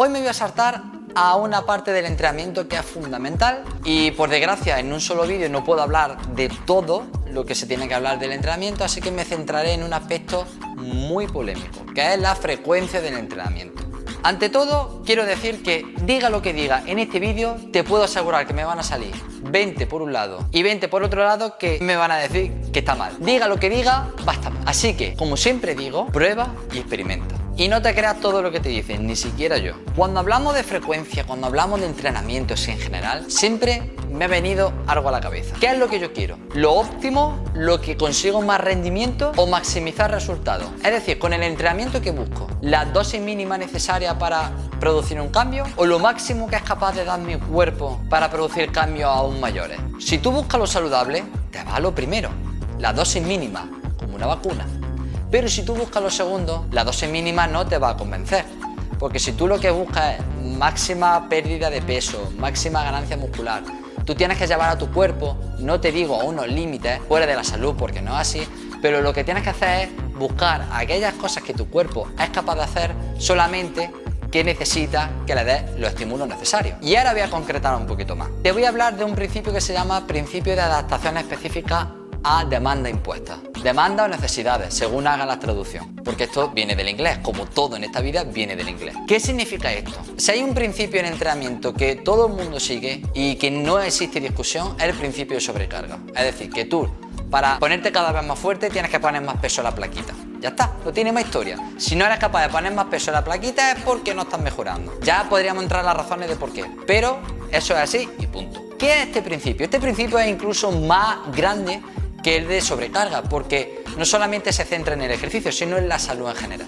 Hoy me voy a saltar a una parte del entrenamiento que es fundamental y por desgracia en un solo vídeo no puedo hablar de todo lo que se tiene que hablar del entrenamiento, así que me centraré en un aspecto muy polémico, que es la frecuencia del entrenamiento. Ante todo, quiero decir que diga lo que diga en este vídeo, te puedo asegurar que me van a salir 20 por un lado y 20 por otro lado que me van a decir que está mal. Diga lo que diga, va a estar mal. Así que, como siempre digo, prueba y experimenta. Y no te creas todo lo que te dicen, ni siquiera yo. Cuando hablamos de frecuencia, cuando hablamos de entrenamientos en general, siempre me ha venido algo a la cabeza. ¿Qué es lo que yo quiero? ¿Lo óptimo? ¿Lo que consigo más rendimiento? ¿O maximizar resultados? Es decir, con el entrenamiento que busco, ¿la dosis mínima necesaria para producir un cambio? ¿O lo máximo que es capaz de dar mi cuerpo para producir cambios aún mayores? Si tú buscas lo saludable, te va a lo primero, la dosis mínima, como una vacuna. Pero si tú buscas lo segundo, la dosis mínima no te va a convencer. Porque si tú lo que buscas es máxima pérdida de peso, máxima ganancia muscular, tú tienes que llevar a tu cuerpo, no te digo a unos límites fuera de la salud porque no es así, pero lo que tienes que hacer es buscar aquellas cosas que tu cuerpo es capaz de hacer solamente que necesita que le des los estímulos necesarios. Y ahora voy a concretar un poquito más. Te voy a hablar de un principio que se llama principio de adaptación específica a demanda impuesta. Demanda o necesidades, según haga la traducción. Porque esto viene del inglés, como todo en esta vida viene del inglés. ¿Qué significa esto? Si hay un principio en entrenamiento que todo el mundo sigue y que no existe discusión, es el principio de sobrecarga. Es decir, que tú, para ponerte cada vez más fuerte, tienes que poner más peso a la plaquita. Ya está, no tiene más historia. Si no eres capaz de poner más peso a la plaquita es porque no estás mejorando. Ya podríamos entrar a las razones de por qué, pero eso es así y punto. ¿Qué es este principio? Este principio es incluso más grande que el de sobrecarga, porque no solamente se centra en el ejercicio, sino en la salud en general.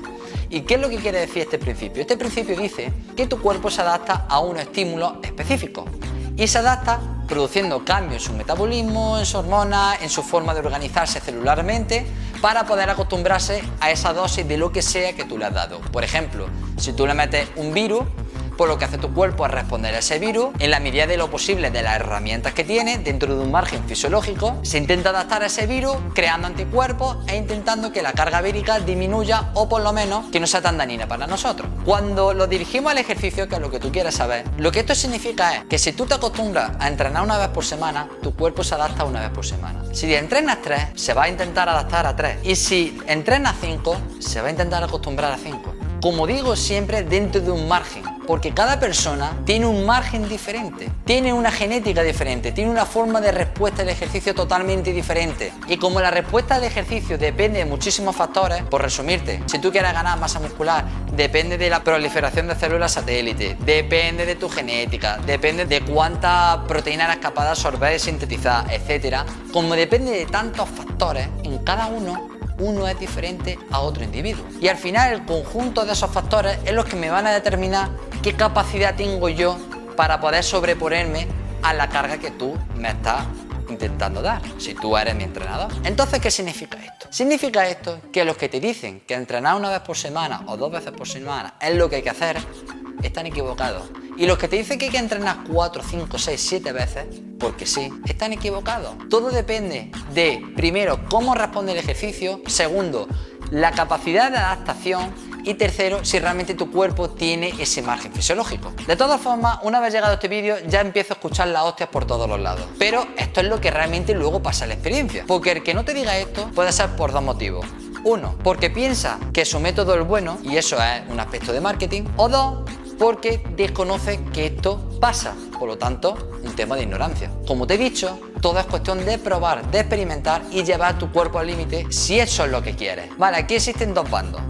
¿Y qué es lo que quiere decir este principio? Este principio dice que tu cuerpo se adapta a unos estímulos específicos y se adapta produciendo cambios en su metabolismo, en sus hormonas, en su forma de organizarse celularmente para poder acostumbrarse a esa dosis de lo que sea que tú le has dado. Por ejemplo, si tú le metes un virus, pues lo que hace tu cuerpo es responder a ese virus en la medida de lo posible de las herramientas que tiene dentro de un margen fisiológico. Se intenta adaptar a ese virus creando anticuerpos e intentando que la carga vírica disminuya o por lo menos que no sea tan dañina para nosotros. Cuando lo dirigimos al ejercicio, que es lo que tú quieres saber, lo que esto significa es que si tú te acostumbras a entrenar una vez por semana, tu cuerpo se adapta una vez por semana. Si entrenas 3, se va a intentar adaptar a 3. Y si entrenas 5, se va a intentar acostumbrar a 5. Como digo siempre, dentro de un margen, porque cada persona tiene un margen diferente, tiene una genética diferente, tiene una forma de respuesta al ejercicio totalmente diferente. Y como la respuesta al ejercicio depende de muchísimos factores, por resumirte, si tú quieres ganar masa muscular, depende de la proliferación de células satélite, depende de tu genética, depende de cuánta proteína eres capaz de absorber y sintetizar, etc. Como depende de tantos factores, en cada uno es diferente a otro individuo. Y al final el conjunto de esos factores es los que me van a determinar qué capacidad tengo yo para poder sobreponerme a la carga que tú me estás intentando dar, si tú eres mi entrenador. Entonces, ¿qué significa esto? Significa esto que los que te dicen que entrenar una vez por semana o 2 veces por semana es lo que hay que hacer, están equivocados. Y los que te dicen que hay que entrenar 4, 5, 6, 7 veces, porque sí, están equivocados. Todo depende de, primero, cómo responde el ejercicio, segundo, la capacidad de adaptación y tercero, si realmente tu cuerpo tiene ese margen fisiológico. De todas formas, una vez llegado a este vídeo, ya empiezo a escuchar las hostias por todos los lados. Pero esto es lo que realmente luego pasa en la experiencia. Porque el que no te diga esto puede ser por 2 motivos. 1, porque piensa que su método es bueno y eso es un aspecto de marketing. O 2, porque desconoce que esto pasa, por lo tanto, un tema de ignorancia. Como te he dicho, todo es cuestión de probar, de experimentar y llevar tu cuerpo al límite si eso es lo que quieres. Vale, aquí existen 2 bandos.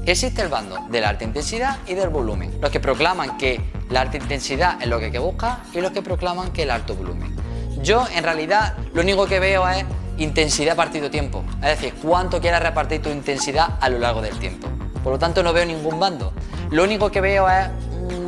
Existe el bando de la alta intensidad y del volumen. Los que proclaman que la alta intensidad es lo que hay que buscar y los que proclaman que el alto volumen. Yo, en realidad, lo único que veo es intensidad partido tiempo. Es decir, cuánto quieres repartir tu intensidad a lo largo del tiempo. Por lo tanto, no veo ningún bando. Lo único que veo es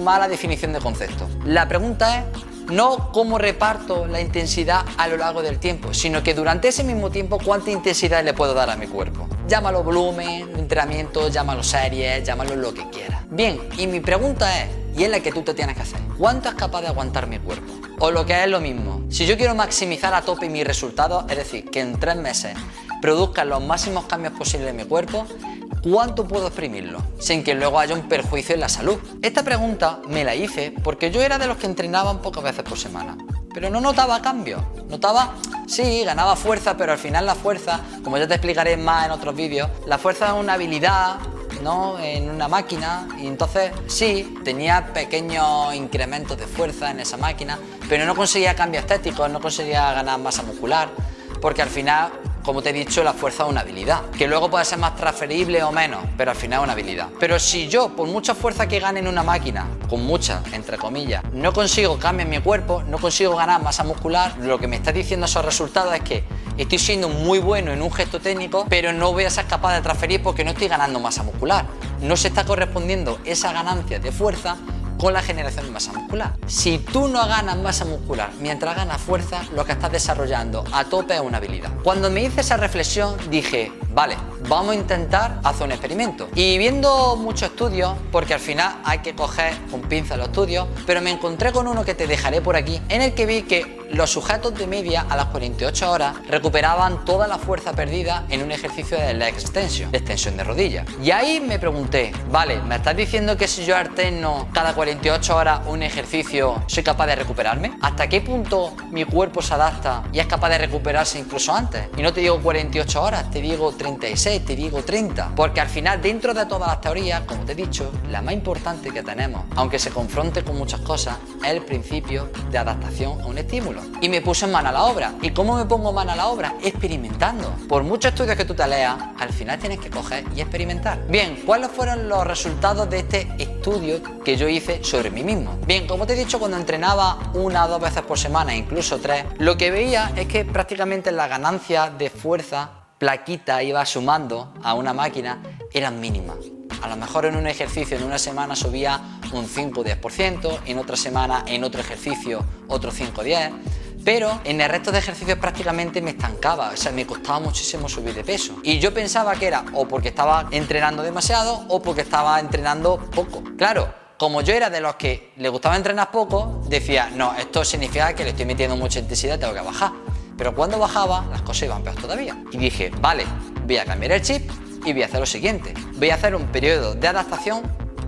mala definición de concepto. La pregunta es no cómo reparto la intensidad a lo largo del tiempo, sino que durante ese mismo tiempo cuánta intensidad le puedo dar a mi cuerpo. Llámalo volumen, entrenamiento, llámalo series, llámalo lo que quieras. Bien, y mi pregunta es, y es la que tú te tienes que hacer, ¿cuánto es capaz de aguantar mi cuerpo? O lo que es lo mismo, si yo quiero maximizar a tope mis resultados, es decir, que en 3 meses produzca los máximos cambios posibles en mi cuerpo, ¿cuánto puedo exprimirlo sin que luego haya un perjuicio en la salud? Esta pregunta me la hice porque yo era de los que entrenaban pocas veces por semana, pero no notaba cambios. Notaba, sí, ganaba fuerza, pero al final la fuerza, como ya te explicaré más en otros vídeos, la fuerza es una habilidad, ¿no?, en una máquina, y entonces sí, tenía pequeños incrementos de fuerza en esa máquina, pero no conseguía cambios estéticos, no conseguía ganar masa muscular, porque al final, como te he dicho, la fuerza es una habilidad, que luego puede ser más transferible o menos, pero al final es una habilidad. Pero si yo, por mucha fuerza que gane en una máquina, con mucha, entre comillas, no consigo cambios en mi cuerpo, no consigo ganar masa muscular, lo que me está diciendo esos resultados es que estoy siendo muy bueno en un gesto técnico, pero no voy a ser capaz de transferir porque no estoy ganando masa muscular. No se está correspondiendo esa ganancia de fuerza con la generación de masa muscular. Si tú no ganas masa muscular mientras ganas fuerza, lo que estás desarrollando a tope es una habilidad. Cuando me hice esa reflexión dije, vale, vamos a intentar hacer un experimento. Y viendo muchos estudios, porque al final hay que coger con pinzas los estudios, pero me encontré con uno que te dejaré por aquí, en el que vi que los sujetos de media a las 48 horas recuperaban toda la fuerza perdida en un ejercicio de leg extension, de extensión de rodilla. Y ahí me pregunté, vale, ¿me estás diciendo que si yo alterno cada 48 horas un ejercicio soy capaz de recuperarme? ¿Hasta qué punto mi cuerpo se adapta y es capaz de recuperarse incluso antes? Y no te digo 48 horas, te digo 36, te digo 30. Porque al final, dentro de todas las teorías, como te he dicho, la más importante que tenemos, aunque se confronte con muchas cosas, es el principio de adaptación a un estímulo. Y me puse en mano a la obra. ¿Y cómo me pongo mano a la obra? Experimentando. Por muchos estudios que tú te leas, al final tienes que coger y experimentar. Bien, ¿cuáles fueron los resultados de este estudio que yo hice sobre mí mismo? Bien, como te he dicho, cuando entrenaba 1 o 2 veces por semana, incluso 3, lo que veía es que prácticamente la ganancia de fuerza, plaquita, iba sumando a una máquina, eran mínimas. A lo mejor en un ejercicio en una semana subía un 5 o 10%, en otra semana en otro ejercicio otro 5 o 10%, pero en el resto de ejercicios prácticamente me estancaba, o sea, me costaba muchísimo subir de peso. Y yo pensaba que era o porque estaba entrenando demasiado o porque estaba entrenando poco. Claro, como yo era de los que le gustaba entrenar poco, decía, no, esto significa que le estoy metiendo mucha intensidad, tengo que bajar. Pero cuando bajaba, las cosas iban peor todavía. Y dije, vale, voy a cambiar el chip y voy a hacer lo siguiente. Voy a hacer un periodo de adaptación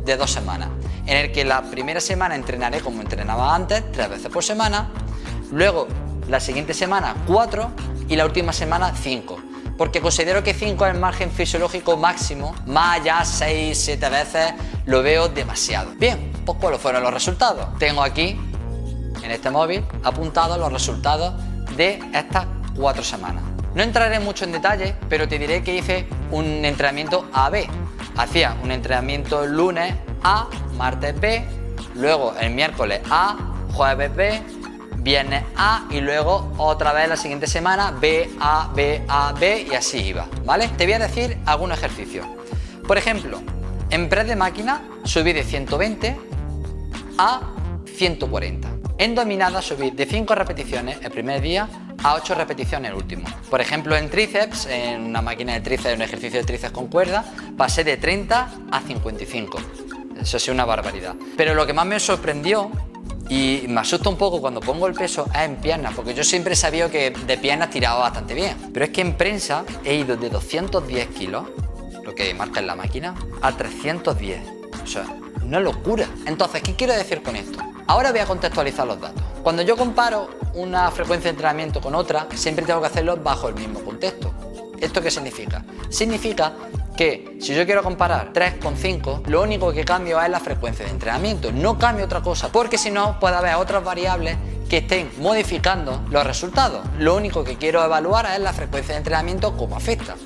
de 2 semanas, en el que la primera semana entrenaré como entrenaba antes, 3 veces por semana, luego la siguiente semana 4 y la última semana 5. Porque considero que 5 es el margen fisiológico máximo, más allá 6, 7 veces lo veo demasiado. Bien, pues ¿cuáles fueron los resultados? Tengo aquí, en este móvil, apuntados los resultados de estas 4 semanas. No entraré mucho en detalle, pero te diré que hice un entrenamiento A-B. Hacía un entrenamiento el lunes A, martes B, luego el miércoles A, jueves B, viernes A y luego otra vez la siguiente semana B, A, B, A, B y así iba, ¿vale? Te voy a decir algunos ejercicios. Por ejemplo, en press de máquina subí de 120 a 140. En dominada subí de 5 repeticiones el primer día a 8 repeticiones el último. Por ejemplo, en tríceps, en una máquina de tríceps, un ejercicio de tríceps con cuerda, pasé de 30 a 55. Eso sí, una barbaridad. Pero lo que más me sorprendió y me asusta un poco cuando pongo el peso es en piernas, porque yo siempre he sabido que de piernas tiraba bastante bien. Pero es que en prensa he ido de 210 kilos, lo que marca en la máquina, a 310. O sea, una locura. Entonces, ¿qué quiero decir con esto? Ahora voy a contextualizar los datos. Cuando yo comparo una frecuencia de entrenamiento con otra, siempre tengo que hacerlo bajo el mismo contexto. ¿Esto qué significa? Significa que si yo quiero comparar 3 con 5, lo único que cambio es la frecuencia de entrenamiento, no cambio otra cosa, porque si no puede haber otras variables que estén modificando los resultados. Lo único que quiero evaluar es la frecuencia de entrenamiento, cómo afecta.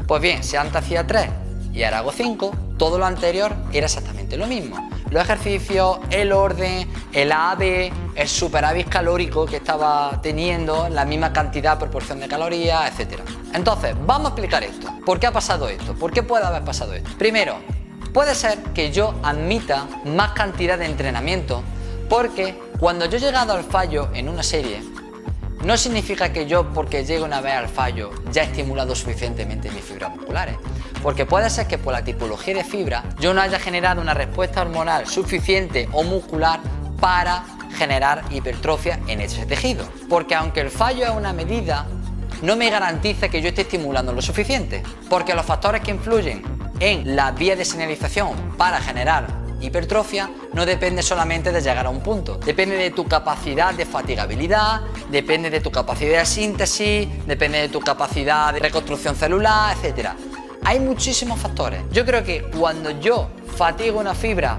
Pues bien, si antes hacía 3 y ahora hago 5, todo lo anterior era exactamente lo mismo. Los ejercicios, el orden, el AB, el superávit calórico que estaba teniendo, la misma cantidad, proporción de calorías, etc. Entonces, vamos a explicar esto. ¿Por qué ha pasado esto? ¿Por qué puede haber pasado esto? Primero, puede ser que yo admita más cantidad de entrenamiento, porque cuando yo he llegado al fallo en una serie, no significa que yo, porque llegue una vez al fallo, ya he estimulado suficientemente mis fibras musculares. Porque puede ser que por la tipología de fibra yo no haya generado una respuesta hormonal suficiente o muscular para generar hipertrofia en ese tejido. Porque aunque el fallo es una medida, no me garantiza que yo esté estimulando lo suficiente. Porque los factores que influyen en la vía de señalización para generar hipertrofia no depende solamente de llegar a un punto, depende de tu capacidad de fatigabilidad, depende de tu capacidad de síntesis, depende de tu capacidad de reconstrucción celular, etc. Hay muchísimos factores. Yo creo que cuando yo fatigo una fibra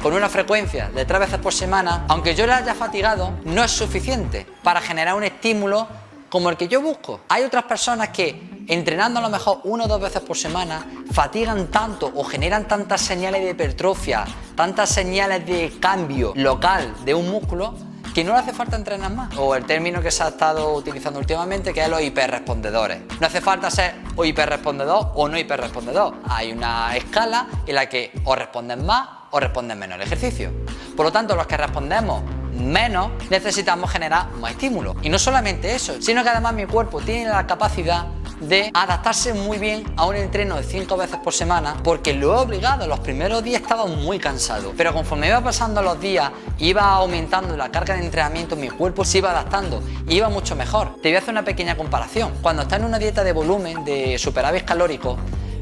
con una frecuencia de 3 veces por semana, aunque yo la haya fatigado, no es suficiente para generar un estímulo como el que yo busco. Hay otras personas que entrenando a lo mejor 1 o 2 veces por semana fatigan tanto o generan tantas señales de hipertrofia, tantas señales de cambio local de un músculo que no le hace falta entrenar más. O el término que se ha estado utilizando últimamente, que es los hiperrespondedores. No hace falta ser o hiperrespondedor o no hiperrespondedor. Hay una escala en la que o responden más o responden menos al ejercicio. Por lo tanto, los que respondemos menos necesitamos generar más estímulo. Y no solamente eso, sino que además mi cuerpo tiene la capacidad de adaptarse muy bien a un entreno de 5 veces por semana, porque lo he obligado. Los primeros días estaba muy cansado, pero conforme iba pasando los días, iba aumentando la carga de entrenamiento, mi cuerpo se iba adaptando, iba mucho mejor. Te voy a hacer una pequeña comparación. Cuando estás en una dieta de volumen, de superávit calórico,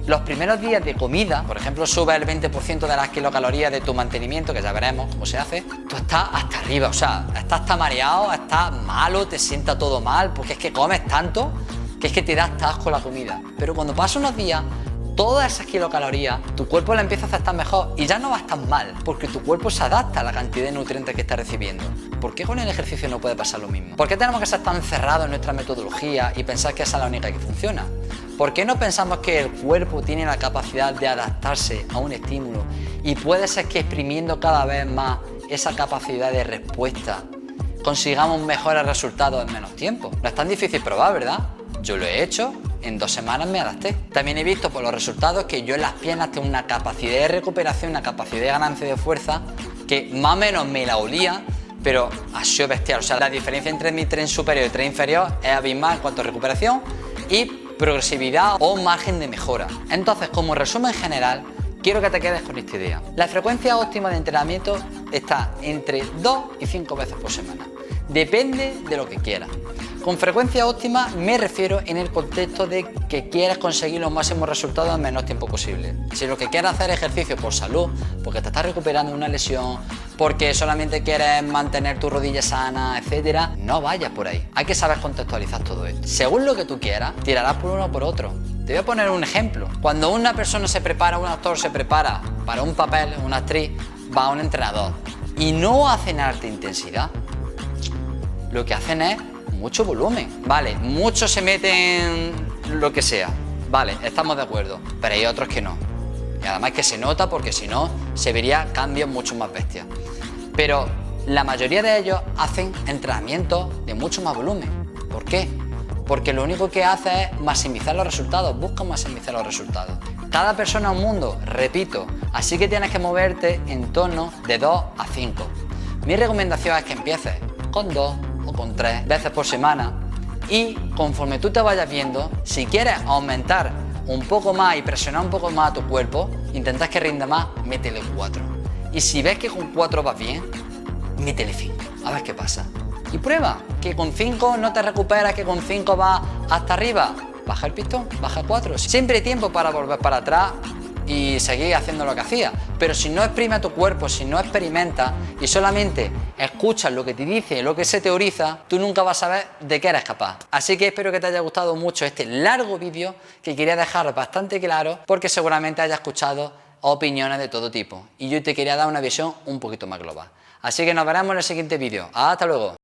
los primeros días de comida, por ejemplo, sube el 20% de las kilocalorías de tu mantenimiento, que ya veremos cómo se hace, tú estás hasta arriba, o sea, estás hasta mareado, estás malo, te sienta todo mal, porque es que comes tanto que es que te da hasta asco la comida. Pero cuando pasan unos días, todas esas kilocalorías, tu cuerpo la empieza a aceptar mejor y ya no vas tan mal, porque tu cuerpo se adapta a la cantidad de nutrientes que está recibiendo. ¿Por qué con el ejercicio no puede pasar lo mismo? ¿Por qué tenemos que ser tan cerrados en nuestra metodología y pensar que esa es la única que funciona? ¿Por qué no pensamos que el cuerpo tiene la capacidad de adaptarse a un estímulo y puede ser que exprimiendo cada vez más esa capacidad de respuesta consigamos mejores resultados en menos tiempo? No es tan difícil probar, ¿verdad? Yo lo he hecho, en 2 semanas me adapté. También he visto por los resultados que yo en las piernas tengo una capacidad de recuperación, una capacidad de ganancia de fuerza que más o menos me la olía, pero ha sido bestial. O sea, la diferencia entre mi tren superior y tren inferior es abismal en cuanto a recuperación y progresividad o margen de mejora. Entonces, como resumen general, quiero que te quedes con esta idea. La frecuencia óptima de entrenamiento está entre 2 y 5 veces por semana. Depende de lo que quieras. Con frecuencia óptima me refiero en el contexto de que quieres conseguir los máximos resultados en menos tiempo posible. Si lo que quieres hacer ejercicio por salud, porque te estás recuperando de una lesión, porque solamente quieres mantener tu rodilla sana, etcétera, no vayas por ahí. Hay que saber contextualizar todo esto. Según lo que tú quieras, tirarás por uno o por otro. Te voy a poner un ejemplo. Cuando una persona se prepara, un actor se prepara para un papel, una actriz, va a un entrenador y no hacen alta intensidad. Lo que hacen es mucho volumen, vale, muchos se meten lo que sea, vale, estamos de acuerdo, pero hay otros que no. Y además que se nota porque si no, se vería cambios mucho más bestias. Pero la mayoría de ellos hacen entrenamientos de mucho más volumen. ¿Por qué? Porque lo único que hace es maximizar los resultados, buscan maximizar los resultados. Cada persona es un mundo, repito, así que tienes que moverte en torno de 2 a 5. Mi recomendación es que empieces con 2 o con 3 veces por semana y conforme tú te vayas viendo, si quieres aumentar un poco más y presionar un poco más a tu cuerpo, intentas que rinda más, métele 4. Y si ves que con 4 vas bien, métele 5, a ver qué pasa. Y prueba, que con 5 no te recuperas, que con 5 vas hasta arriba, baja el pistón, baja 4. Siempre hay tiempo para volver para atrás y seguir haciendo lo que hacía, pero si no exprime a tu cuerpo, si no experimentas y solamente escuchas lo que te dice, lo que se teoriza, tú nunca vas a saber de qué eres capaz. Así que espero que te haya gustado mucho este largo vídeo que quería dejar bastante claro porque seguramente hayas escuchado opiniones de todo tipo y yo te quería dar una visión un poquito más global. Así que nos veremos en el siguiente vídeo. ¡Hasta luego!